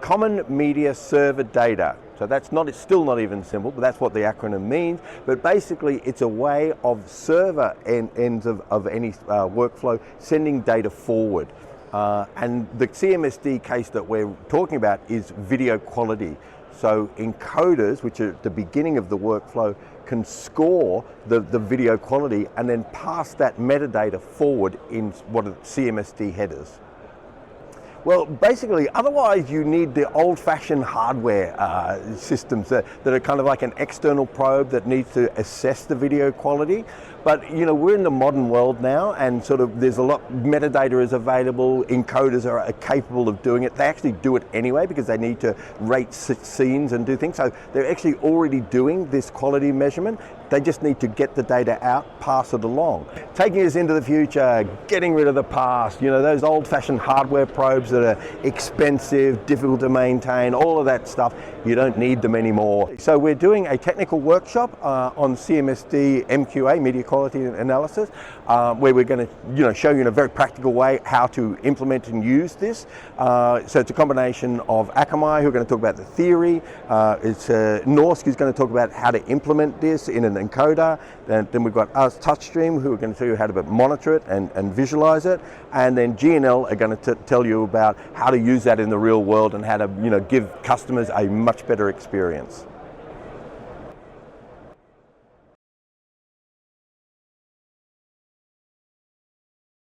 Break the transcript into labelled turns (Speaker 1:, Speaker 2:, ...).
Speaker 1: Common Media Server Data. So it's still not even simple, but that's what the acronym means. But basically, it's a way of server ends of any workflow sending data forward. And the CMSD case that we're talking about is video quality. So encoders, which are at the beginning of the workflow, can score the video quality and then pass that metadata forward in what are CMSD headers. Well, basically, otherwise you need the old-fashioned hardware systems that are kind of like an external probe that needs to assess the video quality. But we're in the modern world now, and sort of there's a lot metadata is available. Encoders are capable of doing it. They actually do it anyway because they need to rate scenes and do things. So they're actually already doing this quality measurement. They just need to get the data out, pass it along. Taking us into the future, getting rid of the past, those old-fashioned hardware probes that are expensive, difficult to maintain, all of that stuff, you don't need them anymore. So we're doing a technical workshop on CMSD MQA, Media Quality Analysis, where we're going to show you in a very practical way how to implement and use this. So it's a combination of Akamai, who are going to talk about the theory, it's Norsk, who's going to talk about how to implement this in an encoder, then we've got us, TouchStream, who are going to tell you how to monitor it and visualize it, and then G&L are going to tell you about how to use that in the real world and how to give customers a much better experience.